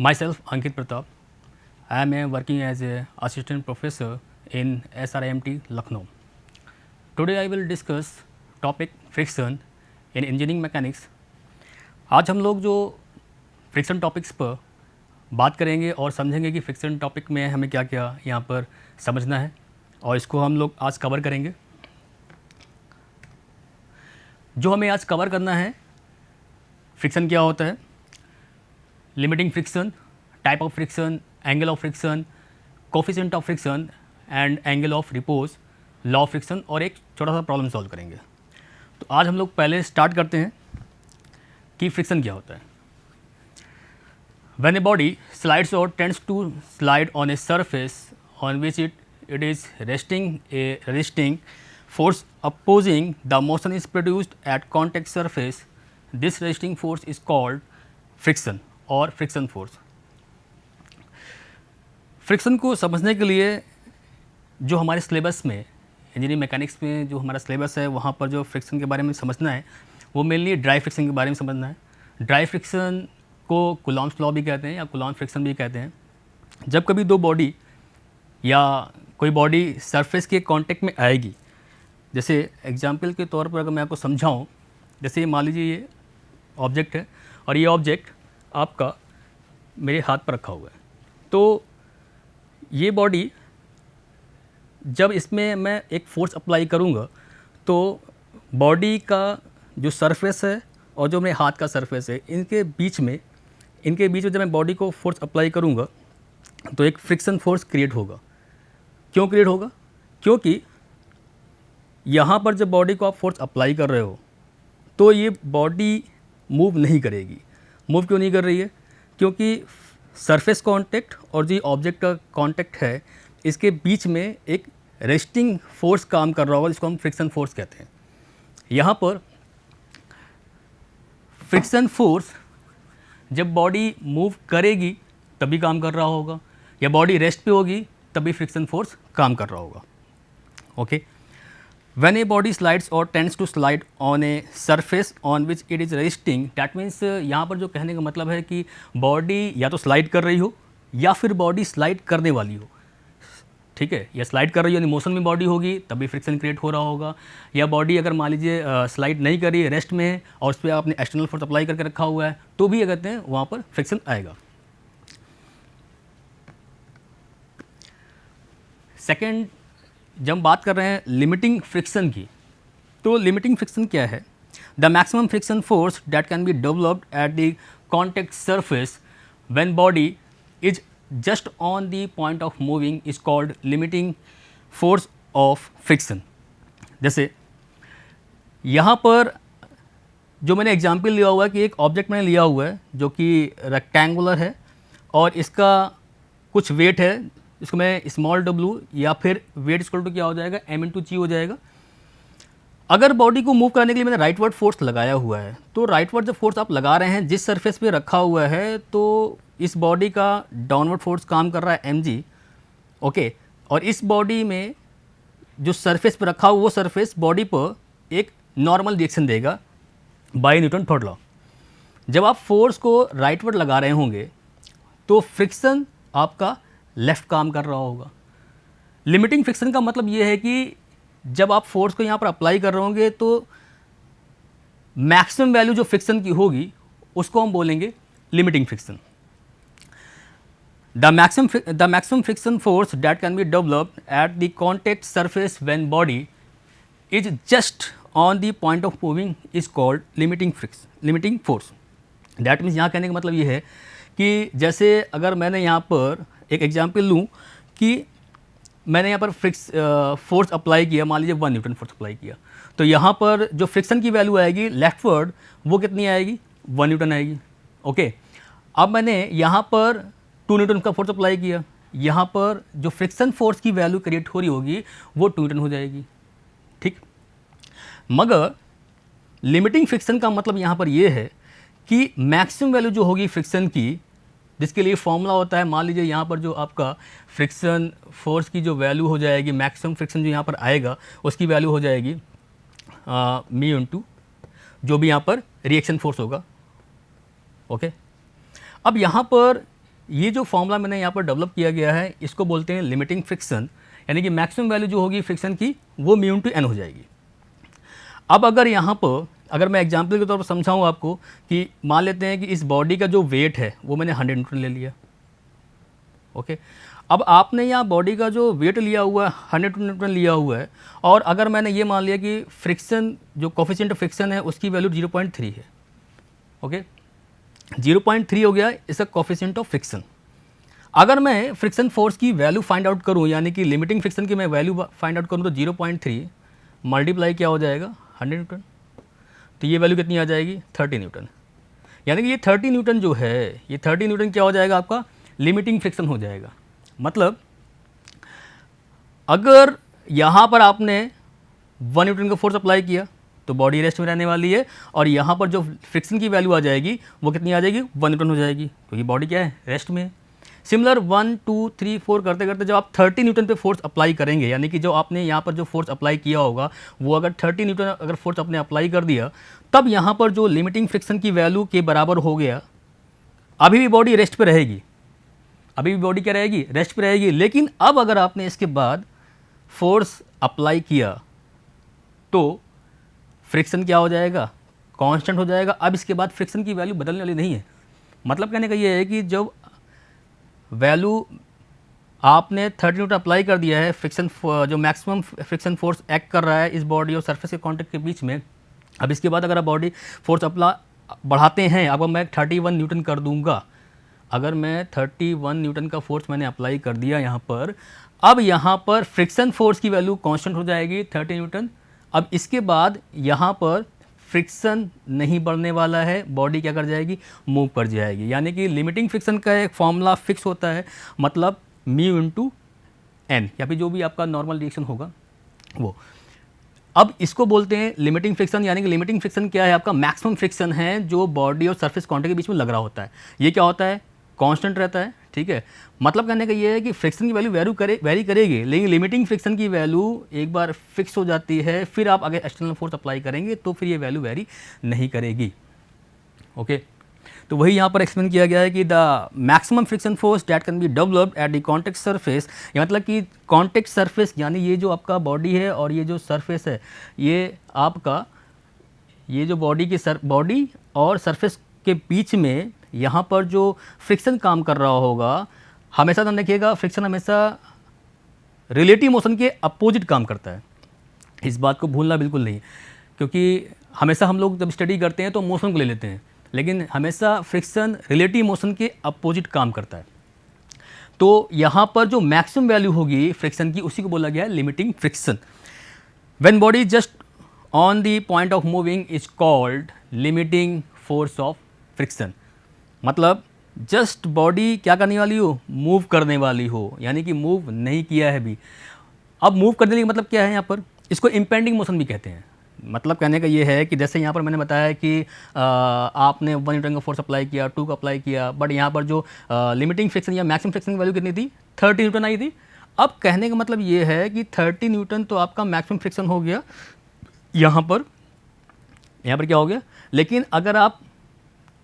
Myself, Ankit Pratap. I am working as a assistant professor in SRIMT, Lucknow. Today I will discuss topic friction in engineering mechanics. आज हम लोग जो friction topics पर बात करेंगे और समझेंगे कि फ्रिक्शन टॉपिक में हमें क्या क्या यहाँ पर समझना है और इसको हम लोग आज कवर करेंगे। जो हमें आज कवर करना है, फ्रिक्शन क्या होता है, limiting friction, type of friction, angle of friction, coefficient of friction and angle of repose, law of friction और एक छोटा सा प्रॉब्लम सॉल्व करेंगे। तो आज हम लोग पहले स्टार्ट करते हैं कि फ्रिक्शन क्या होता है। When a body slides or tends to slide on a surface on which it is resting, a resisting force opposing the motion is produced at contact surface. This resisting force is called friction or friction force. Friction को समझने के लिए जो हमारे syllabus में, engineering mechanics में जो हमारा सिलेबस है, वहाँ पर जो फ्रिक्शन के बारे में समझना है वो मेनली ड्राई फ्रिक्शन के बारे में समझना है। ड्राई फ्रिक्शन को कूलॉम्स लॉ भी कहते हैं या कूलॉम्स फ्रिक्शन भी कहते हैं। जब कभी दो बॉडी या कोई बॉडी सरफेस के कांटेक्ट में आएगी, जैसे एग्जांपल के तौर पर अगर मैं आपको समझाऊं, जैसे मान लीजिए ये ऑब्जेक्ट है और ये ऑब्जेक्ट आपका मेरे हाथ पर रखा हुआ है, तो ये बॉडी जब इसमें मैं एक फोर्स अप्लाई करूँगा तो बॉडी का जो सरफेस है और जो मेरे हाथ का सरफेस है, इनके बीच में जब मैं बॉडी को फोर्स अप्लाई करूँगा तो एक फ्रिक्शन फोर्स क्रिएट होगा। क्यों क्रिएट होगा? क्योंकि यहाँ पर जब बॉडी को आप फोर्स अप्लाई कर रहे हो तो ये बॉडी मूव नहीं करेगी। मूव क्यों नहीं कर रही है? क्योंकि सरफेस कांटेक्ट और जो ऑब्जेक्ट का कांटेक्ट है, इसके बीच में एक रेस्टिंग फोर्स काम कर रहा होगा, जिसको हम फ्रिक्शन फोर्स कहते हैं। यहाँ पर फ्रिक्शन फोर्स जब बॉडी मूव करेगी तभी काम कर रहा होगा, या बॉडी रेस्ट पे होगी तभी फ्रिक्शन फोर्स काम कर रहा होगा। Okay, when a body slides और tends to slide on a surface on which it is resting, that means यहाँ पर जो कहने का मतलब है कि बॉडी या तो स्लाइड कर रही हो या फिर बॉडी स्लाइड करने वाली हो। ठीक है, या स्लाइड कर रही हो यानी मोशन में बॉडी होगी तभी फ्रिक्शन क्रिएट हो रहा होगा, या बॉडी अगर मान लीजिए स्लाइड नहीं कर रही है, रेस्ट में है और उस पर आपने एक्सटर्नल फोर्स अप्लाई करके रखा हुआ है, तो भी कहते हैं वहाँ पर फ्रिक्शन आएगा। सेकेंड, जब हम बात कर रहे हैं लिमिटिंग फ्रिक्शन की, तो लिमिटिंग फ्रिक्शन क्या है? The maximum friction force that can be developed at the contact surface when body is just on the point of moving is called limiting force of friction। जैसे यहाँ पर जो मैंने example लिया हुआ है कि एक ऑब्जेक्ट मैंने लिया हुआ है जो कि रेक्टेंगुलर है और इसका कुछ वेट है, इसको मैं स्मॉल w या फिर वेट इक्वल टू क्या हो जाएगा, m/g हो जाएगा। अगर बॉडी को मूव करने के लिए मैंने राइटवर्ड फोर्स लगाया हुआ है, तो राइटवर्ड जब फोर्स आप लगा रहे हैं जिस सरफेस पे रखा हुआ है, तो इस बॉडी का डाउनवर्ड फोर्स काम कर रहा है mg। ओके, और इस बॉडी में जो सरफेस पे रखा हुआ वो सरफेस बॉडी पर एक नॉर्मल रिएक्शन देगा बाय न्यूटन थर्ड लॉ। जब आप फोर्स को राइटवर्ड लगा रहे होंगे तो फ्रिक्शन आपका लेफ्ट काम कर रहा होगा। लिमिटिंग फ्रिक्शन का मतलब ये है कि जब आप फोर्स को यहाँ पर अप्लाई कर रहे होंगे तो मैक्सिमम वैल्यू जो फ्रिक्शन की होगी उसको हम बोलेंगे limiting friction. The maximum friction force that can be developed at the contact surface when body is just on the point of moving is called limiting force। That means यहाँ कहने का मतलब ये है कि जैसे अगर मैंने यहाँ पर एक एग्जांपल लूँ कि मैंने यहाँ पर फोर्स अप्लाई किया, मान लीजिए 1 न्यूटन फोर्स अप्लाई किया, तो यहाँ पर जो फ्रिक्शन की वैल्यू आएगी लेफ्टवर्ड वो कितनी आएगी, 1 न्यूटन आएगी। ओके, अब मैंने यहाँ पर 2 न्यूटन का फोर्स अप्लाई किया, यहाँ पर जो फ्रिक्शन फोर्स की वैल्यू क्रिएट हो रही होगी वो 2 न्यूटन हो जाएगी। ठीक, मगर लिमिटिंग फ्रिक्शन का मतलब यहाँ पर ये है कि मैक्सिमम वैल्यू जो होगी फ्रिक्शन की, जिसके लिए फॉर्मूला होता है, मान लीजिए यहाँ पर जो आपका फ्रिक्शन फोर्स की जो वैल्यू हो जाएगी, मैक्सिमम फ्रिक्शन जो यहाँ पर आएगा उसकी वैल्यू हो जाएगी मी इंटू जो भी यहाँ पर रिएक्शन फोर्स होगा। ओके, अब यहाँ पर ये जो फॉर्मूला मैंने यहाँ पर डेवलप किया गया है इसको बोलते हैं लिमिटिंग फ्रिक्शन, यानी कि मैक्सिमम वैल्यू जो होगी फ्रिक्शन की वो म्यू इनटू एन हो जाएगी। अब अगर यहाँ पर अगर मैं एग्जाम्पल के तौर पर समझाऊँ आपको कि मान लेते हैं कि इस बॉडी का जो वेट है वो मैंने 100 न्यूटन ले लिया। ओके, अब आपने यहाँ बॉडी का जो वेट लिया हुआ है 100 न्यूटन लिया हुआ है, और अगर मैंने ये मान लिया कि फ्रिक्शन जो कोफिशिएंट ऑफ फ्रिक्शन है उसकी वैल्यू 0.3 है। ओके, 0.3 हो गया इसका कोफिशिएंट ऑफ फ्रिक्शन। अगर मैं फ्रिक्शन फोर्स की वैल्यू फाइंड आउट करूँ, यानी कि लिमिटिंग फ्रिक्शन की मैं वैल्यू फाइंड आउट करूँ, तो 0.3 मल्टीप्लाई क्या हो जाएगा 100 न्यूटन, तो ये वैल्यू कितनी आ जाएगी 30 न्यूटन। यानी कि ये 30 न्यूटन जो है, ये 30 न्यूटन क्या हो जाएगा आपका लिमिटिंग फ्रिक्शन हो जाएगा। मतलब अगर यहाँ पर आपने 1 न्यूटन का फोर्स अप्लाई किया तो बॉडी रेस्ट में रहने वाली है, और यहाँ पर जो फ्रिक्शन की वैल्यू आ जाएगी वो कितनी आ जाएगी 1 न्यूटन हो जाएगी, क्योंकि बॉडी क्या है रेस्ट में है। सिमिलर 1 2 3 4 करते करते जब आप 30 न्यूटन पे फोर्स अप्लाई करेंगे, यानी कि जो आपने यहाँ पर जो फोर्स अप्लाई किया होगा वो अगर 30 न्यूटन अगर फोर्स आपने अप्लाई कर दिया, तब यहाँ पर जो लिमिटिंग फ्रिक्शन की वैल्यू के बराबर हो गया। अभी भी बॉडी रेस्ट पे रहेगी, अभी भी बॉडी क्या रहेगी रेस्ट पे रहेगी, लेकिन अब अगर आपने इसके बाद फोर्स अप्लाई किया तो फ्रिक्शन क्या हो जाएगा कांस्टेंट हो जाएगा। अब इसके बाद फ्रिक्शन की वैल्यू बदलने वाली नहीं है। मतलब कहने का ये है कि जब वैल्यू आपने 30 न्यूटन अप्लाई कर दिया है, फ्रिक्शन जो मैक्सिमम फ्रिक्शन फोर्स एक्ट कर रहा है इस बॉडी और सरफेस के कॉन्टेक्ट के बीच में, अब इसके बाद अगर आप बॉडी फोर्स बढ़ाते हैं, अब मैं 31 न्यूटन कर दूंगा, अगर मैं 31 न्यूटन का फोर्स मैंने अप्लाई कर दिया यहाँ पर, अब यहाँ पर फ्रिक्शन फोर्स की वैल्यू कांस्टेंट हो जाएगी 30 न्यूटन। अब इसके बाद यहाँ पर फ्रिक्शन नहीं बढ़ने वाला है, बॉडी क्या कर जाएगी मूव कर जाएगी। यानी कि लिमिटिंग फ्रिक्शन का एक फॉर्मूला फिक्स होता है, मतलब म्यू इनटू एन, या फिर जो भी आपका नॉर्मल रिएक्शन होगा वो। अब इसको बोलते हैं लिमिटिंग फ्रिक्शन, यानी कि लिमिटिंग फ्रिक्शन क्या है आपका मैक्सिमम फ्रिक्शन है जो बॉडी और सरफेस कॉन्टेक्ट के बीच में लग रहा होता है। ये क्या होता है कांस्टेंट रहता है, ठीक है। मतलब कहने का ये है कि फ्रिक्शन की वैल्यू वेरी करेगी, लेकिन लिमिटिंग फ्रिक्शन की वैल्यू एक बार फिक्स हो जाती है, फिर आप अगर एक्सटर्नल फोर्स अप्लाई करेंगे तो फिर ये वैल्यू वेरी नहीं करेगी। ओके, तो वही यहाँ पर एक्सप्लेन किया गया है कि the maximum friction force that can be developed at the contact surface, मतलब कि कॉन्टेक्ट सरफेस यानी ये जो आपका बॉडी है और ये जो सरफेस है, ये आपका ये जो बॉडी और सरफेस के बीच में यहाँ पर जो फ्रिक्शन काम कर रहा होगा, हमेशा ध्यान रखिएगा फ्रिक्शन हमेशा रिलेटिव मोशन के अपोजिट काम करता है। इस बात को भूलना बिल्कुल नहीं, क्योंकि हमेशा हम लोग जब स्टडी करते हैं तो मोशन को ले लेते हैं, लेकिन हमेशा फ्रिक्शन रिलेटिव मोशन के अपोजिट काम करता है। तो यहाँ पर जो मैक्सिमम वैल्यू होगी फ्रिक्शन की उसी को बोला गया है limiting friction. When body just on the point of moving is called limiting force of friction. मतलब जस्ट बॉडी क्या करने वाली हो मूव करने वाली हो, यानी कि मूव नहीं किया है भी। अब मूव करने का मतलब क्या है यहाँ पर, इसको इम्पेंडिंग मोशन भी कहते हैं। मतलब कहने का ये है कि जैसे यहाँ पर मैंने बताया कि आपने 1 न्यूटन का फोर्स अप्लाई किया, 2 का अप्लाई किया, बट यहाँ पर जो लिमिटिंग फ्रिक्शन या मैक्सिमम फ्रिक्शन की वैल्यू कितनी थी 30 न्यूटन आई थी। अब कहने का मतलब ये है कि 30 न्यूटन तो आपका मैक्सिमम फ्रिक्शन हो गया यहाँ पर क्या हो गया। लेकिन अगर आप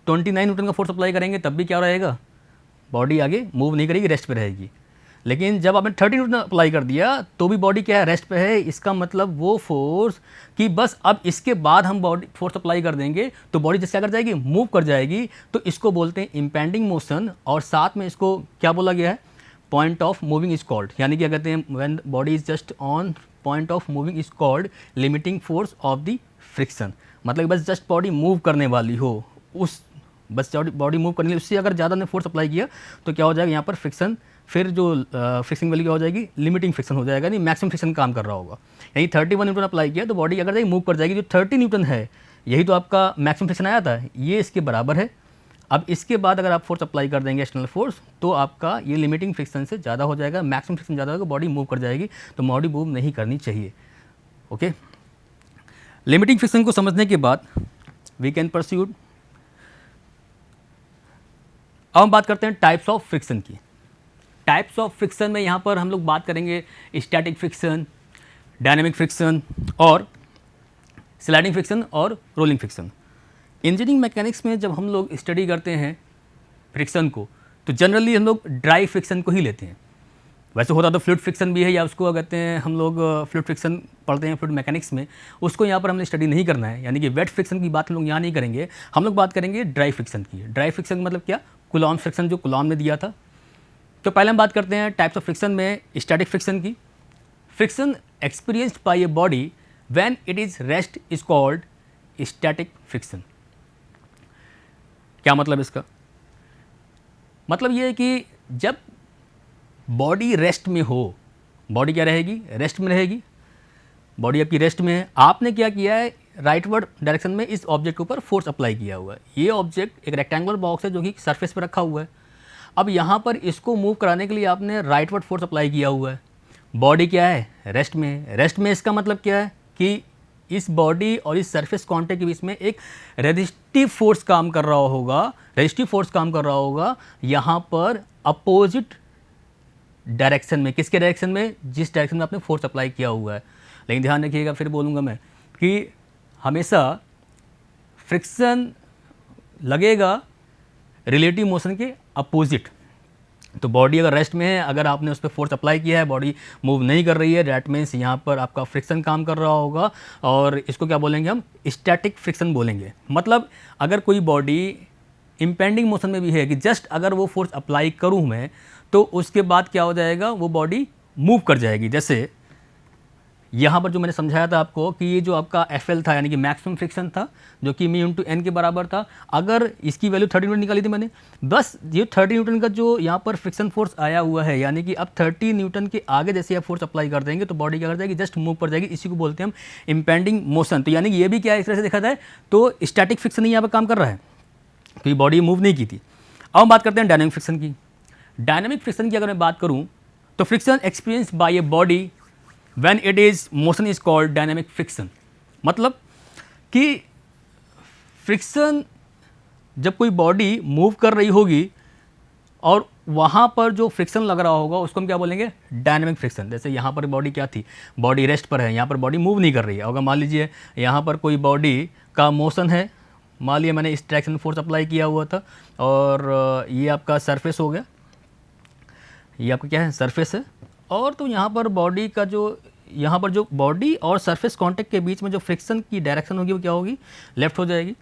29 न्यूटन का फोर्स अप्लाई करेंगे तब भी क्या रहेगा, बॉडी आगे मूव नहीं करेगी, रेस्ट पे रहेगी। लेकिन जब आपने 30 न्यूटन अप्लाई कर दिया तो भी बॉडी क्या है रेस्ट पे है। इसका मतलब वो फोर्स कि बस अब इसके बाद हम बॉडी फोर्स अप्लाई कर देंगे तो बॉडी जैसे क्या कर जाएगी मूव कर जाएगी। तो इसको बोलते हैं इम्पेंडिंग मोशन, और साथ में इसको क्या बोला गया है point of moving is called, यानी क्या कहते हैं when body is just on point of moving is called limiting force of the friction. मतलब बस जस्ट बॉडी मूव करने वाली हो, उस बस बॉडी मूव करने उससे अगर ज़्यादा ने फोर्स अप्लाई किया तो क्या हो जाएगा यहाँ पर फ्रिक्शन, फिर जो फ्रिक्शन वैल्यू क्या हो जाएगी लिमिटिंग फ्रिक्शन हो जाएगा, नहीं मैक्सिमम फ्रिक्शन काम कर रहा होगा। यानी 31 न्यूटन अप्लाई किया तो बॉडी अगर जाएगी मूव कर जाएगी। जो 30 न्यूटन है यही तो आपका मैक्सिमम फ्रिक्शन आया था, ये इसके बराबर है। अब इसके बाद अगर आप फोर्स अप्लाई कर देंगे एक्सटर्नल फोर्स तो आपका ये लिमिटिंग फ्रिक्शन से ज़्यादा हो जाएगा, मैक्सिमम फ्रिक्शन ज़्यादा होगा, बॉडी मूव कर जाएगी। तो बॉडी मूव नहीं करनी चाहिए। ओके, लिमिटिंग फ्रिक्शन को समझने के बाद वी कैन परस्यूड। अब हम बात करते हैं टाइप्स ऑफ फ्रिक्शन की। टाइप्स ऑफ फ्रिक्शन में यहाँ पर हम लोग बात करेंगे स्टैटिक फ्रिक्शन, डायनामिक फ्रिक्शन और स्लाइडिंग फ्रिक्शन और रोलिंग फ्रिक्शन। इंजीनियरिंग मैकेनिक्स में जब हम लोग स्टडी करते हैं फ्रिक्शन को तो जनरली हम लोग ड्राई फ्रिक्शन को ही लेते हैं। वैसे होता तो फ्लूइड फ्रिक्शन भी है, या उसको कहते हैं हम लोग फ्लूइड फ्रिक्शन पढ़ते हैं फ्लूइड मैकेनिक्स में, उसको यहाँ पर हमने स्टडी नहीं करना है, यानी कि वेट फ्रिक्शन की बात हम लोग यहाँ नहीं करेंगे, हम लोग बात करेंगे ड्राई फ्रिक्शन की। ड्राई फ्रिक्शन मतलब क्या, कूलॉम फ्रिक्शन जो कूलॉम ने दिया था। तो पहले हम बात करते हैं टाइप्स ऑफ फ्रिक्शन में स्टैटिक फ्रिक्शन की। Friction experienced by a body when it is rest is called static friction. क्या मतलब इसका, मतलब ये है कि जब बॉडी रेस्ट में हो, बॉडी क्या रहेगी, रेस्ट में रहेगी, बॉडी आपकी रेस्ट में है, आपने क्या किया है, राइटवर्ड डायरेक्शन में इस ऑब्जेक्ट के ऊपर फोर्स अप्लाई किया हुआ है। ये ऑब्जेक्ट एक रेक्टेंगुलर बॉक्स है जो कि सरफेस पर रखा हुआ है। अब यहाँ पर इसको मूव कराने के लिए आपने राइटवर्ड फोर्स अप्लाई किया हुआ है। बॉडी क्या है, रेस्ट में है। रेस्ट में इसका मतलब क्या है कि इस बॉडी और इस सरफेस कांटेक्ट के बीच में एक रेजिस्टिव फोर्स काम कर रहा होगा, रेजिस्टिव फोर्स काम कर रहा होगा यहाँ पर अपोजिट डायरेक्शन में। किसके डायरेक्शन में, जिस डायरेक्शन में आपने फोर्स अप्लाई किया हुआ है। लेकिन ध्यान रखिएगा, फिर बोलूँगा मैं कि हमेशा फ्रिक्शन लगेगा रिलेटिव मोशन के अपोजिट। तो बॉडी अगर रेस्ट में है, अगर आपने उस पर फोर्स अप्लाई किया है, बॉडी मूव नहीं कर रही है, दैट मीन्स यहाँ पर आपका फ्रिक्शन काम कर रहा होगा, और इसको क्या बोलेंगे हम, स्टैटिक फ्रिक्शन बोलेंगे। मतलब अगर कोई बॉडी इम्पेंडिंग मोशन में भी है कि जस्ट अगर वो फोर्स अप्लाई करूँ मैं, तो उसके बाद क्या हो जाएगा, वो बॉडी मूव कर जाएगी। जैसे यहाँ पर जो मैंने समझाया था आपको कि ये जो आपका FL था, यानी कि मैक्सिमम फ्रिक्शन था, जो कि मी इंटू एन के बराबर था। अगर इसकी वैल्यू 30 न्यूटन निकाली थी मैंने, बस ये 30 न्यूटन का जो यहाँ पर फ्रिक्शन फोर्स आया हुआ है, यानी कि अब 30 न्यूटन के आगे जैसे आप फोर्स अप्लाई कर देंगे तो बॉडी क्या कर जाएगी, जस्ट मूव कर जाएगी। इसी को बोलते हैं हम इम्पेंडिंग मोशन। तो यानी कि ये भी क्या इस तरह से देखा जाए तो स्टैटिक फ्रिक्शन ही यहाँ पर काम कर रहा है, क्योंकि बॉडी मूव नहीं की थी। अब हम बात करते हैं डायनेमिक फ्रिक्शन की। डायनेमिक फ्रिक्शन की अगर मैं बात करूँ तो friction experience by a body when it is motion is called dynamic friction. मतलब कि फ्रिक्शन जब कोई बॉडी मूव कर रही होगी और वहाँ पर जो फ्रिक्शन लग रहा होगा उसको हम क्या बोलेंगे, डायनेमिक फ्रिक्शन। जैसे यहाँ पर बॉडी क्या थी, बॉडी रेस्ट पर है, यहाँ पर बॉडी मूव नहीं कर रही है। अगर मान लीजिए यहाँ पर कोई बॉडी का मोशन है, मान लिया मैंने इस डायरेक्शन में फोर्स अप्लाई किया हुआ था, और ये आपका सरफेस हो गया, ये आपका क्या है, सरफेस है। और तो यहाँ पर बॉडी का जो, यहाँ पर जो बॉडी और सरफेस कांटेक्ट के बीच में जो फ्रिक्शन की डायरेक्शन होगी वो क्या होगी, लेफ्ट हो जाएगी।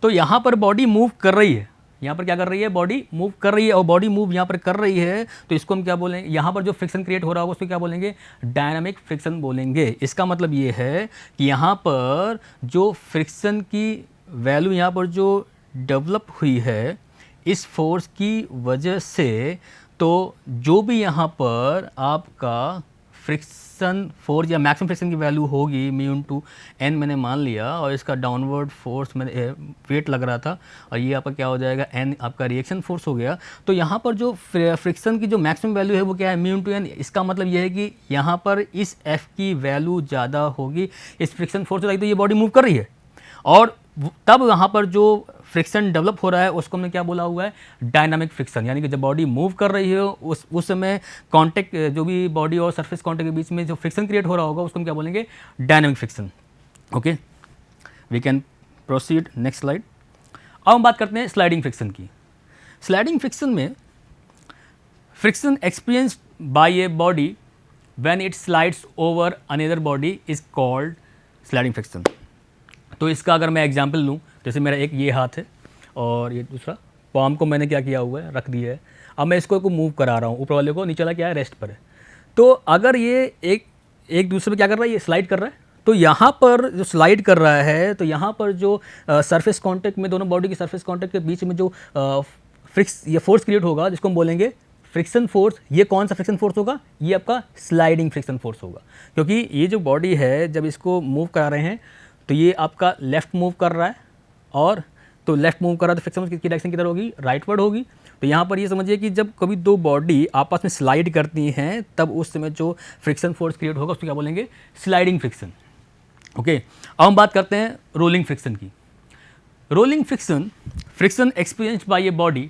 तो यहाँ पर बॉडी मूव कर रही है, यहाँ पर क्या कर रही है, बॉडी मूव कर रही है, और बॉडी मूव यहाँ पर कर रही है तो इसको हम क्या बोलेंगे, यहाँ पर जो फ्रिक्शन क्रिएट हो रहा होगा उसको क्या बोलेंगे, डायनामिक फ्रिक्शन बोलेंगे। इसका मतलब ये है कि यहाँ पर जो फ्रिक्शन की वैल्यू यहाँ पर जो डेवलप हुई है इस फोर्स की वजह से, तो जो भी यहाँ पर आपका फ्रिक्शन फोर्स या मैक्सिमम फ्रिक्शन की वैल्यू होगी मी इंटू एन मैंने मान लिया, और इसका डाउनवर्ड फोर्स मैंने वेट लग रहा था, और ये आपका क्या हो जाएगा, एन आपका रिएक्शन फोर्स हो गया। तो यहाँ पर जो फ्रिक्शन की जो मैक्सिमम वैल्यू है वो क्या है, मी इंटू एन। इसका मतलब ये है कि यहाँ पर इस एफ की वैल्यू ज़्यादा होगी इस फ्रिक्शन फोर्स से, तो ये बॉडी मूव कर रही है, और तब यहाँ पर जो फ्रिक्शन डेवलप हो रहा है उसको हमने क्या बोला हुआ है, डायनामिक फ्रिक्शन। यानी कि जब बॉडी मूव कर रही है उस समय कांटेक्ट, जो भी बॉडी और सरफेस कांटेक्ट के बीच में जो फ्रिक्शन क्रिएट हो रहा होगा उसको हम क्या बोलेंगे, dynamic friction. Okay, we can proceed next slide. अब हम बात करते हैं स्लाइडिंग फ्रिक्शन की। स्लाइडिंग फ्रिक्शन में friction experienced by a body when it slides over another body is called sliding friction. तो इसका अगर मैं एग्जांपल लूँ, जैसे मेरा एक ये हाथ है और ये दूसरा पाम को मैंने क्या किया हुआ है, रख दिया है। अब मैं इसको मूव करा रहा हूँ, ऊपर वाले को, नीचे वाला क्या है, रेस्ट पर है। तो अगर ये एक दूसरे पे क्या कर रहा है, ये स्लाइड कर रहा है, तो यहाँ पर जो स्लाइड कर रहा है तो यहाँ पर जो सरफेस कांटेक्ट में, दोनों बॉडी की सरफेस कांटेक्ट के बीच में जो ये फोर्स क्रिएट होगा जिसको हम बोलेंगे फ्रिक्शन फोर्स। ये कौन सा फ्रिक्शन फोर्स होगा, ये आपका स्लाइडिंग फ्रिक्शन फोर्स होगा। क्योंकि ये जो बॉडी है जब इसको मूव करा रहे हैं तो ये आपका लेफ़्ट मूव कर रहा है, और तो लेफ़्ट मूव कर रहा है तो फ्रिक्शन की डायरेक्शन किधर होगी, राइटवर्ड होगी। तो यहाँ पर ये समझिए कि जब कभी दो बॉडी आपस में स्लाइड करती हैं तब उस समय जो फ्रिक्शन फोर्स क्रिएट होगा उसको क्या बोलेंगे, स्लाइडिंग फ्रिक्शन। ओके, अब हम बात करते हैं रोलिंग फ्रिक्शन की। Rolling friction, friction experienced by a body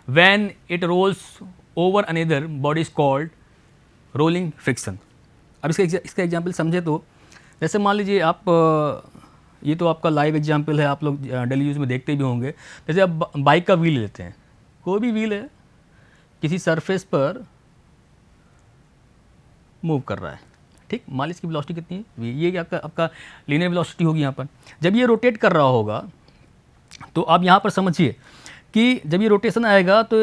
when it rolls over another body is called rolling friction. अब इसका एग्जाम्पल समझे तो, जैसे मान लीजिए आप, ये तो आपका लाइव एग्जाम्पल है, आप लोग डेली यूज़ में देखते भी होंगे। जैसे आप बाइक का व्हील लेते हैं, कोई भी व्हील है, किसी सरफेस पर मूव कर रहा है, ठीक, मान लीजिए इसकी वेलोसिटी कितनी है, ये आपका लीनियर वेलोसिटी होगी यहाँ पर। जब ये रोटेट कर रहा होगा तो आप यहाँ पर समझिए कि जब ये रोटेशन आएगा तो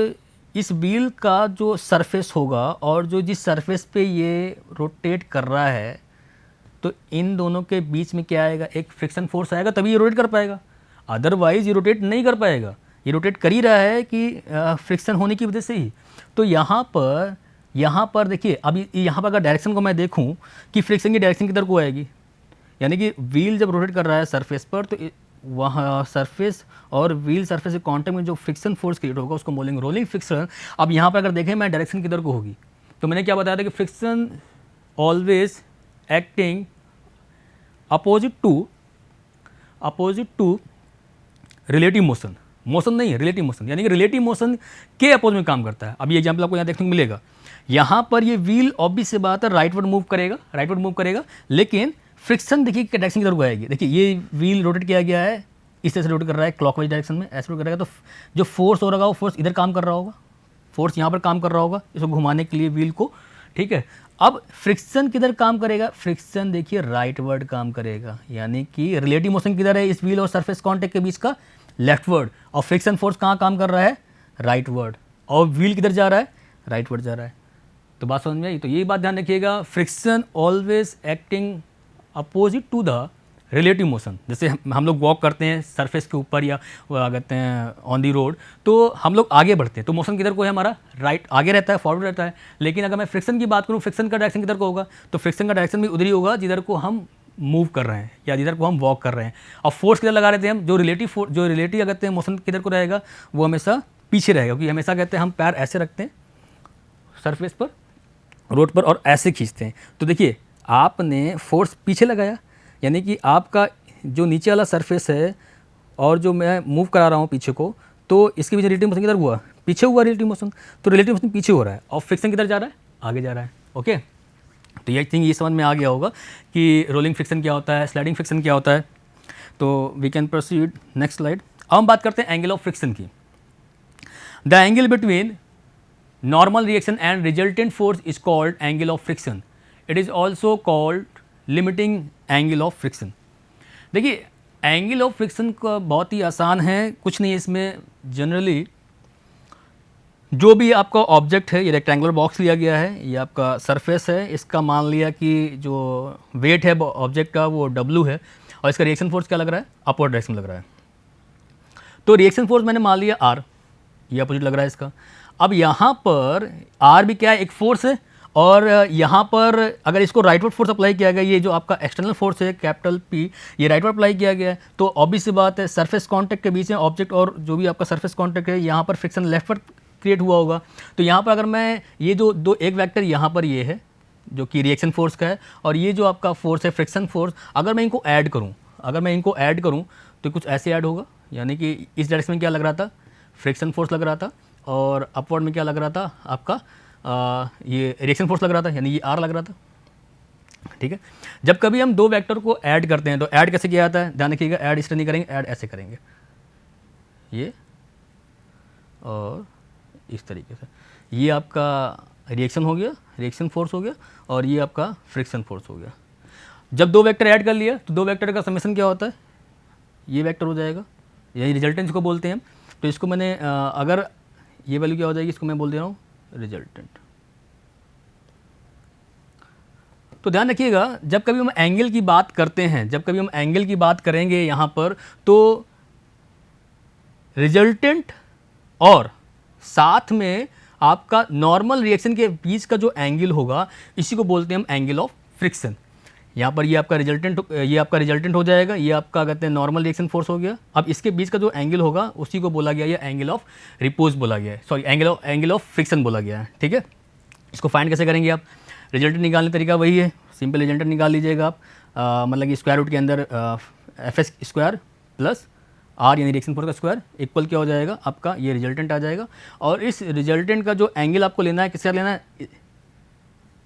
इस व्हील का जो सरफेस होगा और जो जिस सरफेस पे ये रोटेट कर रहा है, तो इन दोनों के बीच में क्या आएगा, एक फ्रिक्शन फोर्स आएगा, तभी ये रोटेट कर पाएगा, अदरवाइज ये रोटेट नहीं कर पाएगा। ये रोटेट कर ही रहा है कि फ्रिक्शन होने की वजह से ही। तो यहाँ पर देखिए, अब यहाँ पर अगर डायरेक्शन को मैं देखूँ कि फ्रिक्शन की डायरेक्शन किधर को आएगी, यानी कि व्हील जब रोटेट कर रहा है सरफेस पर, तो वहाँ सरफेस और व्हील सरफेस के कांटेक्ट में जो फ्रिक्शन फोर्स क्रिएट होगा उसको बोलेंगे रोलिंग फ्रिक्शन। अब यहाँ पर अगर देखें मैं डायरेक्शन किधर को होगी, तो मैंने क्या बताया था कि friction always acting opposite to relative motion, motion नहीं है रिलेटिव मोशन, यानी कि रिलेटिव मोशन के अपोज में काम करता है। अब ये एग्जाम्पल आपको यहाँ देखने को मिलेगा, यहाँ पर ये व्हील ऑब्वियस से बात है राइटवर्ड मूव करेगा, लेकिन फ्रिक्शन देखिए डायरेक्शन किधर को आएगी। देखिए ये व्हील रोटेट किया गया है, इस तरह से रोटेट कर रहा है क्लॉकवाइज डायरेक्शन में, ऐसे रोटेट करेगा, तो जो फोर्स हो रहा होगा वो फोर्स इधर काम कर रहा होगा, फोर्स यहाँ पर काम कर रहा होगा इसको घुमाने के लिए व्हील को, ठीक है। अब फ्रिक्शन किधर काम करेगा, फ्रिक्शन देखिए राइटवर्ड काम करेगा, यानी कि रिलेटिव मोशन किधर है इस व्हील और सरफेस कॉन्टेक्ट के बीच का, लेफ्टवर्ड, और फ्रिक्शन फोर्स कहाँ काम कर रहा है, राइटवर्ड, और व्हील किधर जा रहा है, राइटवर्ड जा रहा है। तो बात समझ में आई। तो ये बात ध्यान रखिएगा, friction always acting opposite to the relative motion. जैसे हम लोग वॉक करते हैं सरफेस के ऊपर या कहते हैं ऑन दी रोड, तो हम लोग आगे बढ़ते हैं, तो मोशन किधर को है हमारा, राइट आगे रहता है, फॉरवर्ड रहता है। लेकिन अगर मैं फ्रिक्शन की बात करूँ, फ्रिक्शन का डायरेक्शन किधर को होगा, तो फ्रिक्शन का डायरेक्शन भी उधर ही होगा जिधर को हम मूव कर रहे हैं या जिधर को हम वॉक कर रहे हैं। और फोर्स किधर लगा रहे थे हम, जो रिलेटिव कहते हैं मोशन किधर को रहेगा, वो हमेशा पीछे रहेगा, क्योंकि हमेशा कहते हैं हम पैर ऐसे रखते हैं सरफेस पर, रोड पर, और ऐसे खींचते हैं। तो देखिए आपने फोर्स पीछे लगाया, यानी कि आपका जो नीचे वाला सरफेस है और जो मैं मूव करा रहा हूँ पीछे को, तो इसके बीच रिलेटिव मोशन किधर हुआ, पीछे हुआ रिलेटिव मोशन, तो रिलेटिव मोशन पीछे हो रहा है और फ्रिक्शन किधर जा रहा है, आगे जा रहा है। ओके, तो ये थिंग ये समझ में आ गया होगा कि रोलिंग फ्रिक्शन क्या होता है, स्लाइडिंग फ्रिक्शन क्या होता है। तो we can proceed next slide. अब हम बात करते हैं एंगल ऑफ फ्रिक्शन की। The angle between normal reaction and resultant force is called angle of friction. It is also called limiting angle of friction. देखिए एंगल ऑफ फ्रिक्शन का बहुत ही आसान है, कुछ नहीं है इसमें। जनरली जो भी आपका ऑब्जेक्ट है, ये रेक्टेंगुलर बॉक्स लिया गया है, ये आपका सरफेस है, इसका मान लिया कि जो वेट है ऑब्जेक्ट का वो W है, और इसका रिएक्शन फोर्स क्या लग रहा है, अपवर्ड डायरेक्शन लग रहा है। तो रिएक्शन फोर्स मैंने मान लिया R, ये अपोजिट लग रहा है इसका। अब यहाँ पर R भी क्या है, एक फोर्स है, और यहाँ पर अगर इसको राइटवर्ड फोर्स अप्लाई किया गया, ये जो आपका एक्सटर्नल फोर्स है कैपिटल P, ये राइटवर्ड अप्लाई किया गया है, तो ऑब्वियस सी बात है सरफेस कांटेक्ट के बीच में ऑब्जेक्ट और जो भी आपका सरफेस कांटेक्ट है, यहाँ पर फ्रिक्शन लेफ्टवर्ड क्रिएट हुआ होगा। तो यहाँ पर अगर मैं ये जो एक वेक्टर यहाँ पर ये है जो कि रिएक्शन फोर्स का है, और ये जो आपका फोर्स है फ्रिक्शन फोर्स, अगर मैं इनको ऐड करूँ तो कुछ ऐसे ऐड होगा, यानी कि इस डायरेक्शन में क्या लग रहा था, फ्रिक्शन फोर्स लग रहा था, और अपवर्ड में क्या लग रहा था आपका ये रिएक्शन फोर्स लग रहा था, यानी ये R लग रहा था। ठीक है, जब कभी हम दो वेक्टर को ऐड करते हैं तो ऐड कैसे किया जाता है, ध्यान रखिएगा, ऐड इस तरह नहीं करेंगे, ऐड ऐसे करेंगे, ये और इस तरीके से। ये आपका रिएक्शन हो गया, रिएक्शन फोर्स हो गया, और ये आपका फ्रिक्शन फोर्स हो गया। जब दो वेक्टर ऐड कर लिया तो दो वेक्टर का समेशन क्या होता है, ये वेक्टर हो जाएगा, यही रिजल्टेंट को बोलते हैं हम। तो इसको मैंने अगर ये वैल्यू क्या हो जाएगी, इसको मैं बोल दे रहा हूँ रिजल्टेंट। तो ध्यान रखिएगा, जब कभी हम एंगल की बात करते हैं, जब कभी हम एंगल की बात करेंगे यहाँ पर, तो रिजल्टेंट और साथ में आपका नॉर्मल रिएक्शन के बीच का जो एंगल होगा, इसी को बोलते हैं हम एंगल ऑफ फ्रिक्शन। यहाँ पर ये आपका रिजल्टेंट हो जाएगा, ये आपका कहते हैं नॉर्मल रिएक्शन फोर्स हो गया। अब इसके बीच का जो एंगल होगा उसी को बोला गया, ये एंगल ऑफ रिपोज बोला गया है, सॉरी एंगल ऑफ फ्रिक्शन बोला गया है। ठीक है, इसको फाइंड कैसे करेंगे आप, रिजल्टेंट निकालने का तरीका वही है, सिंपल रिजल्टेंट निकाल लीजिएगा आप, मतलब कि स्क्वायर रूट के अंदर fs स्क्वायर प्लस R यानी रिएक्शन फोर्स का स्क्वायर इक्वल क्या हो जाएगा, आपका ये रिजल्टेंट आ जाएगा। और इस रिजल्टेंट का जो एंगल आपको लेना है, किसके साथ लेना है,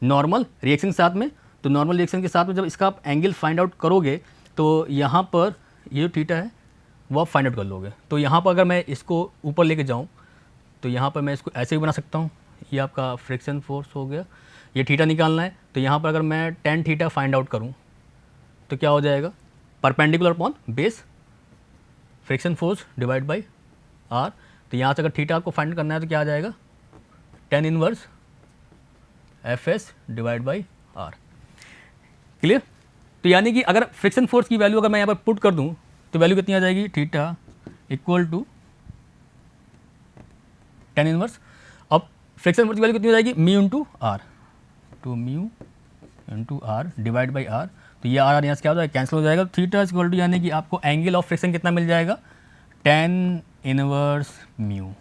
नॉर्मल रिएक्शन के साथ में। तो नॉर्मल रिएक्शन के साथ में जब इसका आप एंगल फाइंड आउट करोगे, तो यहाँ पर ये जो थीटा है वो आप फाइंड आउट कर लोगे। तो यहाँ पर अगर मैं इसको ऊपर लेके जाऊँ, तो यहाँ पर मैं इसको ऐसे भी बना सकता हूँ, ये आपका फ्रिक्शन फोर्स हो गया, ये थीटा निकालना है। तो यहाँ पर अगर मैं टेन थीटा फाइंड आउट करूँ तो क्या हो जाएगा, perpendicular upon base friction force divide by R. तो यहाँ से अगर थीटा आपको फाइंड करना है तो क्या आ जाएगा, tan inverse F S divide by R. Clear. तो यानी कि अगर फ्रिक्शन फोर्स की वैल्यू अगर मैं यहाँ पर पुट कर दूँ तो वैल्यू कितनी आ जाएगी, theta equal to tan inverse. अब फ्रिक्शन फोर्स की वैल्यू कितनी हो जाएगी, mu into R, to mu into R divide by R. तो ये आर यहाँ से क्या हो जाएगा, कैंसिल हो जाएगा। तो थीटा इक्वल टू यानी कि आपको एंगल ऑफ फ्रिक्शन कितना मिल जाएगा, टेन इनवर्स म्यू।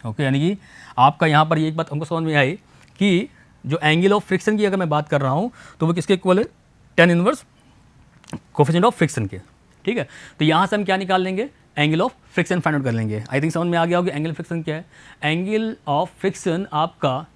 ओके, यानी कि आपका यहाँ पर ये एक बात हमको समझ में आई कि जो एंगल ऑफ फ्रिक्शन की अगर मैं बात कर रहा हूँ तो वो किसके इक्वल है, tan inverse coefficient of friction के। ठीक है, तो यहाँ से हम क्या निकाल लेंगे, angle of friction find out कर लेंगे। आई थिंक समझ में आ गया होगा एंगल ऑफ फ्रिक्शन क्या है। एंगल ऑफ फ्रिक्शन आपका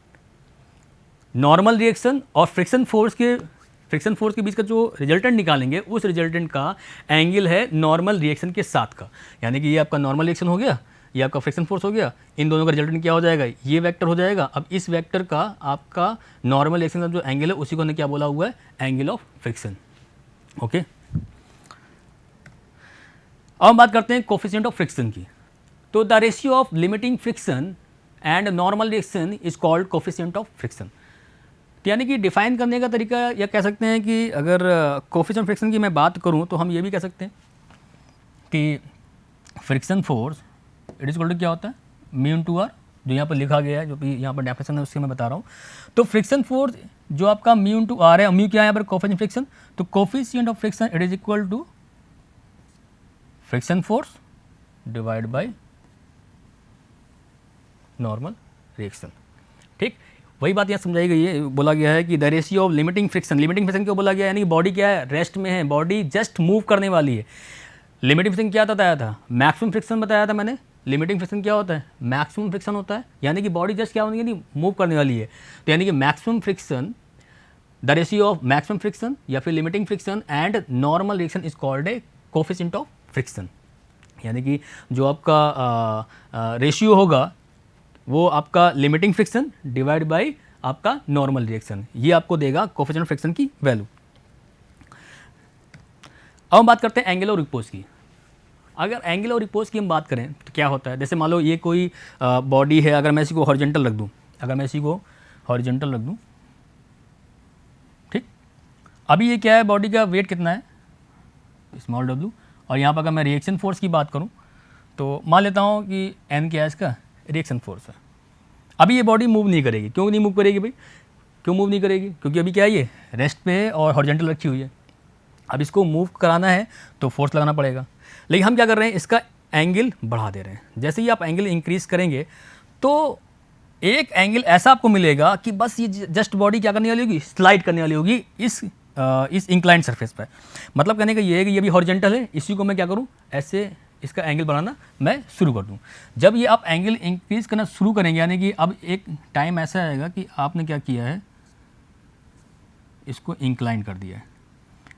नॉर्मल रिएक्शन और फ्रिक्शन फोर्स के बीच का जो रिजल्टेंट निकालेंगे उस रिजल्टेंट का एंगल है नॉर्मल रिएक्शन के साथ का। यानी कि ये आपका नॉर्मल रिएक्शन हो गया, ये आपका फ्रिक्शन फोर्स हो गया, इन दोनों का रिजल्टेंट क्या हो जाएगा, ये वेक्टर हो जाएगा। अब इस वेक्टर का आपका नॉर्मल रिएक्शन का जो एंगल है उसी को हमने क्या बोला हुआ है, एंगल ऑफ फ्रिक्शन। ओके, अब हम बात करते हैं कोफिशिएंट ऑफ फ्रिक्शन की। तो the ratio of limiting friction and normal reaction is called coefficient of friction. यानी कि डिफाइन करने का तरीका या कह सकते हैं कि अगर कोफिशिएंट फ्रिक्शन की मैं बात करूं तो हम ये भी कह सकते हैं कि friction force it is equal to क्या होता है, म्यू इंटू आर, जो यहाँ पर लिखा गया है, जो भी यहाँ पर डेफिनेशन है उससे मैं बता रहा हूँ। तो फ्रिक्शन फोर्स जो आपका म्यू इंटू आर है, म्यू क्या है यहाँ पर, कोफिशिएंट फ्रिक्शन। तो coefficient of friction it is equal to friction force divide by normal reaction. ठीक, वही बात यहाँ समझाई गई है, बोला गया है कि the ratio of limiting friction क्यों बोला गया है, यानी कि बॉडी क्या है, रेस्ट में है, बॉडी जस्ट मूव करने वाली है। लिमिटिंग फ्रिक्शन क्या बताया था, मैक्सिमम फ्रिक्शन बताया था मैंने। लिमिटिंग फ्रिक्शन क्या होता है, मैक्सिमम फ्रिक्शन होता है, यानी कि बॉडी जस्ट क्या होने वाली, मूव करने वाली है। तो यानी कि maximum friction, the ratio of maximum friction या फिर limiting friction and normal reaction is called a coefficient of friction. यानी कि जो आपका रेशियो होगा वो आपका लिमिटिंग फ्रिक्शन डिवाइड बाय आपका नॉर्मल रिएक्शन, ये आपको देगा कोफिशिएंट ऑफ फ्रिक्शन की वैल्यू। अब हम बात करते हैं एंगल और रिपोज की। अगर एंगल और रिपोज की हम बात करें तो क्या होता है, जैसे मान लो ये कोई बॉडी है, अगर मैं इसी को हॉरिजॉन्टल रख दूं, ठीक, अभी ये क्या है, बॉडी का वेट कितना है, स्मॉल w, और यहाँ पर अगर मैं रिएक्शन फोर्स की बात करूँ तो मान लेता हूँ कि n क्या है, इसका रिएक्शन फोर्स है। अभी ये बॉडी मूव नहीं करेगी, क्यों नहीं मूव करेगी भाई, क्यों मूव नहीं करेगी, क्योंकि अभी क्या है, ये रेस्ट पे है और हॉरिजॉन्टल रखी हुई है। अब इसको मूव कराना है तो फोर्स लगाना पड़ेगा, लेकिन हम क्या कर रहे हैं, इसका एंगल बढ़ा दे रहे हैं। जैसे ही आप एंगल इंक्रीज करेंगे तो एक एंगल ऐसा आपको मिलेगा कि बस ये जस्ट बॉडी क्या करने वाली होगी, स्लाइड करने वाली होगी इस इंक्लाइंड सरफेस पर। मतलब कहने का ये है कि ये भी हॉरिजॉन्टल है, इसी को मैं क्या करूँ, ऐसे इसका एंगल बढ़ाना मैं शुरू कर दूँ। जब ये आप एंगल इंक्रीज करना शुरू करेंगे, यानी कि अब एक टाइम ऐसा आएगा कि आपने क्या किया है, इसको इंक्लाइन कर दिया है।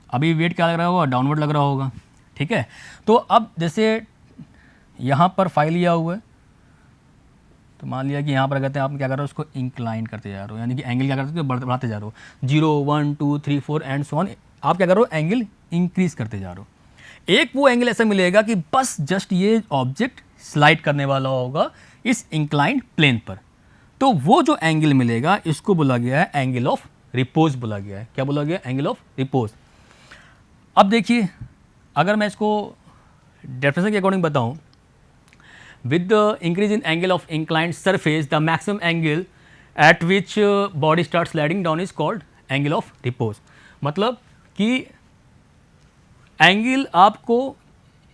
अभी वेट क्या लग रहा होगा, डाउनवर्ड लग रहा होगा। ठीक है, तो अब जैसे यहाँ पर फाइल लिया हुआ है, तो मान लिया कि यहाँ पर कहते हैं आप क्या कर रहे हो, उसको इंक्लाइन करते जा रहे हो, यानी कि एंगल क्या करते हो, बढ़ाते जा रहे हो, 0 1 2 3 4 एंड सो ऑन, आप क्या कर रहे हो, एंगल इंक्रीज करते जा रहे हो। एक वो एंगल ऐसा मिलेगा कि बस जस्ट ये ऑब्जेक्ट स्लाइड करने वाला होगा इस इंक्लाइंड प्लेन पर, तो वो जो एंगल मिलेगा इसको बोला गया है एंगल ऑफ रिपोज बोला गया है। क्या बोला गया, एंगल ऑफ रिपोज। अब देखिए, अगर मैं इसको डेफिनेशन के अकॉर्डिंग बताऊं, with the increase in angle of inclined surface the maximum angle eight which body start sliding down is called angle of repose. मतलब कि एंगल आपको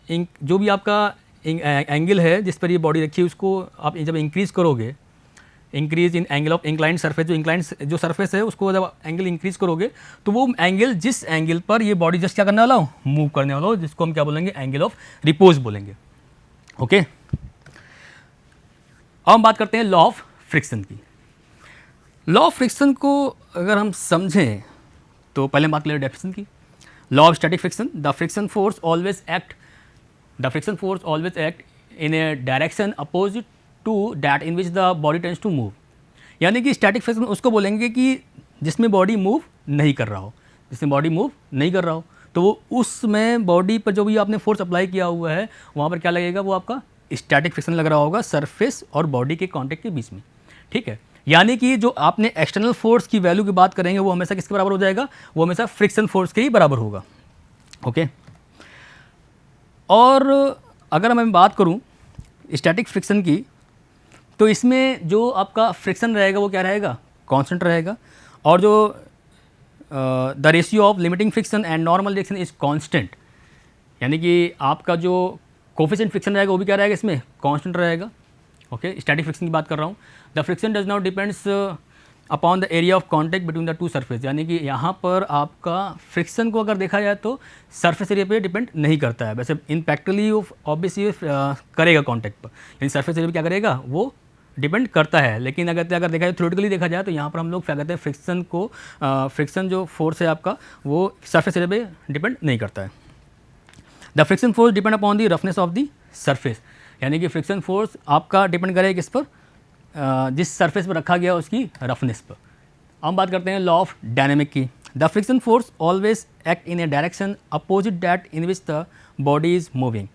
जो भी आपका एंगल है जिस पर ये बॉडी रखी है उसको आप जब इंक्रीज करोगे, increase in angle of inclined surface, जो इंक्लाइंड जो सरफेस है उसको जब एंगल इंक्रीज करोगे तो वो एंगल जिस एंगल पर ये बॉडी जस्ट क्या करने वाला हो, मूव करने वाला हो, जिसको हम क्या बोलेंगे, एंगल ऑफ रिपोज बोलेंगे। ओके, अब हम बात करते हैं लॉ ऑफ फ्रिक्शन की। लॉ ऑफ फ्रिक्शन को अगर हम समझें तो पहले बात करें डेफिनेशन की। Law of static friction, the friction force always act in A direction opposite to that in which the body tends to move। यानी कि स्टैटिक फ्रिक्शन उसको बोलेंगे कि जिसमें बॉडी मूव नहीं कर रहा हो, जिसमें बॉडी मूव नहीं कर रहा हो, तो वो उसमें बॉडी पर जो भी आपने फोर्स अप्लाई किया हुआ है वहाँ पर क्या लगेगा, वो आपका स्टैटिक फ्रिक्शन लग रहा होगा सरफेस और बॉडी के कॉन्टेक्ट के बीच में, ठीक है। यानी कि जो आपने एक्सटर्नल फोर्स की वैल्यू की बात करेंगे वो हमेशा किसके बराबर हो जाएगा, वो हमेशा फ्रिक्शन फोर्स के ही बराबर होगा, ओके। और अगर मैं बात करूं स्टैटिक फ्रिक्शन की, तो इसमें जो आपका फ्रिक्शन रहेगा वो क्या रहेगा, कांस्टेंट रहेगा, और जो the ratio of limiting friction and normal reaction is constant, यानी कि आपका जो कोफिशिएंट फ्रिक्शन रहेगा वो भी क्या रहेगा, इसमें कांस्टेंट रहेगा, ओके। स्टैटिक फ्रिक्शन की बात कर रहा हूँ। The friction does not depends upon the area of contact between the two surface, यानी कि यहाँ पर आपका फ्रिक्शन को अगर देखा जाए तो सरफेस एरिया पे डिपेंड नहीं करता है, वैसे इन प्रैक्टिकली ऑब्वियसली करेगा कॉन्टैक्ट पर, यानी सरफेस एरिया पे क्या करेगा वो डिपेंड करता है। लेकिन अगर देखा जाए थ्योरेटिकली देखा जाए तो यहाँ पर हम लोग क्या कहते हैं, फ्रिक्शन को फ्रिक्शन जो फोर्स है आपका वो सरफेस एरिया पे डिपेंड नहीं करता है। The friction force depend upon the roughness of the surface, यानी कि फ्रिक्शन फोर्स आपका डिपेंड करेगा किस पर, जिस सरफेस पर रखा गया उसकी रफनेस पर। हम बात करते हैं लॉ ऑफ डायनेमिक की। The friction force always act in A direction opposite that in which the body is moving,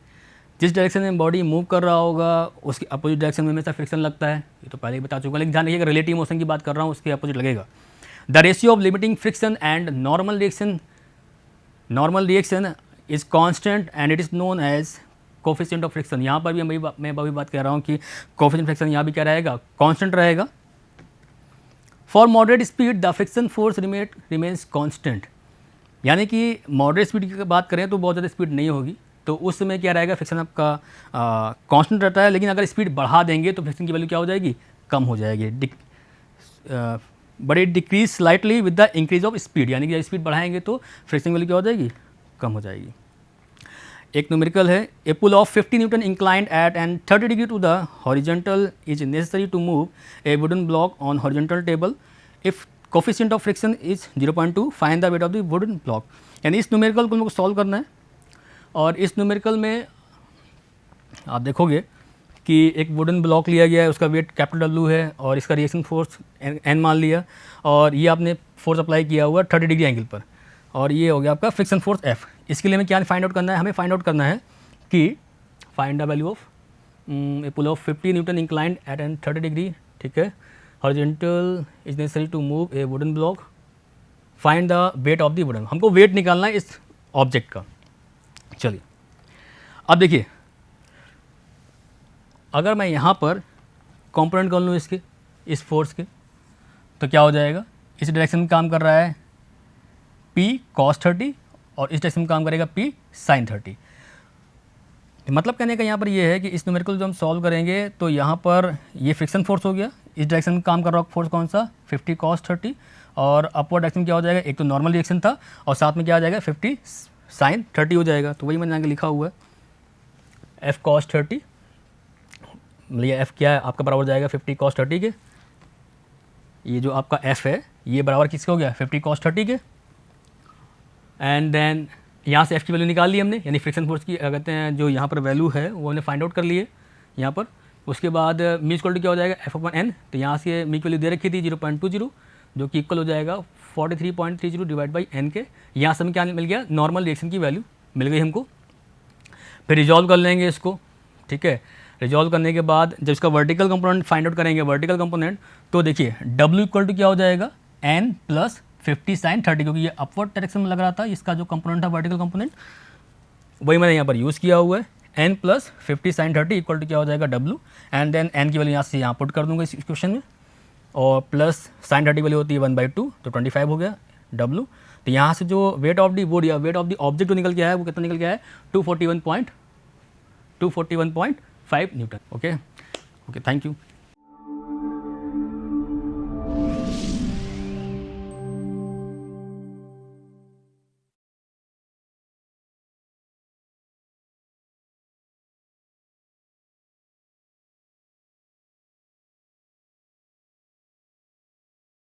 जिस डायरेक्शन में बॉडी मूव कर रहा होगा उसकी अपोजिट डायरेक्शन में हमेशा फ्रिक्शन लगता है, ये तो पहले ही बता चुका, लेकिन ध्यान रखिएगा रिलेटिव मोशन की बात कर रहा हूँ उसके अपोजिट लगेगा। The ratio of limiting friction and normal reaction is constant and it is known as coefficient of friction. यहाँ पर भी मैं अभी बात कर रहा हूँ कि कोफिशिएंट फ्रिक्शन यहाँ भी क्या रहेगा, कांस्टेंट रहेगा। For moderate speed the friction force remains constant, यानी कि मॉडरेट स्पीड की बात करें तो बहुत ज़्यादा स्पीड नहीं होगी, तो उस समय क्या रहेगा, फ्रिक्शन आपका कांस्टेंट रहता है। लेकिन अगर स्पीड बढ़ा देंगे तो फ्रिक्शन की वैल्यू क्या हो जाएगी, कम हो जाएगी, but it decrease slightly with the increase of speed, यानी कि जब स्पीड बढ़ाएंगे तो फ्रिक्शन की वैल्यू क्या हो जाएगी, कम हो जाएगी। एक न्यूमेरिकल है, a pull of 50 newton inclined at and 30 degree to the horizontal is necessary to move a wooden block on horizontal table if coefficient of friction is 0.2 find the weight of the wooden block. यानी इस numerical को हमको solve करना है, और इस numerical में आप देखोगे कि एक वुडन ब्लॉक लिया गया है, उसका वेट कैपिटल W है और इसका रिएक्शन फोर्स N मान लिया, और ये आपने फोर्स अप्लाई किया हुआ 30 डिग्री एंगल पर, और ये हो गया आपका फ्रिक्शन फोर्स F। इसके लिए हमें क्या फाइंड आउट करना है, हमें फाइंड आउट करना है कि find the value of a pull of 50 newton inclined at and 30 degree, ठीक है, horizontal is necessary to move a wooden block, find the weight of the wooden, हमको वेट निकालना है इस ऑब्जेक्ट का। चलिए अब देखिए, अगर मैं यहाँ पर कंपोनेंट कर लूँ इसके, इस फोर्स के, तो क्या हो जाएगा, इस डायरेक्शन में काम कर रहा है P cos 30 और इस डायरेक्शन में काम करेगा P sin 30। मतलब कहने का यहाँ पर ये है कि इस न्यूमेरिकल जो हम सॉल्व करेंगे तो यहाँ पर ये फ्रिक्शन फोर्स हो गया, इस डायरेक्शन में काम कर रहा फोर्स कौन सा, 50 cos 30, और अपवर्ड डायरेक्शन क्या हो जाएगा, एक तो नॉर्मल रिएक्शन था और साथ में क्या आ जाएगा 50 sin 30 हो जाएगा। तो वही मैंने आगे लिखा हुआ है F cos 30, मतलब F क्या है आपका बराबर हो जाएगा 50 cos 30 के, ये जो आपका F है ये बराबर किसके हो गया 50 cos 30 के, एंड देन यहाँ से F की वैल्यू निकाल ली हमने, यानी फ्रिक्शन फोर्स की कहते हैं जो यहाँ पर वैल्यू है वो हमने फाइंड आउट कर ली है यहाँ पर। उसके बाद मी इक्वल टू क्या हो जाएगा F/N, तो यहाँ से मी की वैल्यू दे रखी थी 0.20, जो कि इक्वल हो जाएगा 43.30 डिवाइड बाई N के। यहाँ से हमें क्या मिल गया, नॉर्मल रिएक्शन की वैल्यू मिल गई हमको। फिर रिजॉल्व कर लेंगे इसको, ठीक है। रिजॉल्व करने के बाद जब इसका वर्टिकल कंपोनेंट फाइंड आउट करेंगे, वर्टिकल कंपोनेंट, तो देखिए W इक्वल टू क्या हो जाएगा N प्लस 50 sin 30, क्योंकि ये अपवर्ड डायरेक्शन में लग रहा था, इसका जो कंपोनेंट था वर्टिकल कंपोनेंट वही मैंने यहाँ पर यूज़ किया हुआ है। N plus 50 sin 30 equal to क्या हो जाएगा W, एंड देन N की वैल्यू यहाँ से यहाँ पुट कर दूँगा इस इक्वेशन में, और प्लस sin 30 वैल्यू होती है 1/2, तो 25 हो गया W। तो यहाँ से जो वेट ऑफ दी बॉडी या वेट ऑफ दी ऑब्जेक्ट जो निकल के आया है वो कितना निकल के आया है 241.5 न्यूटन। Okay, thank you.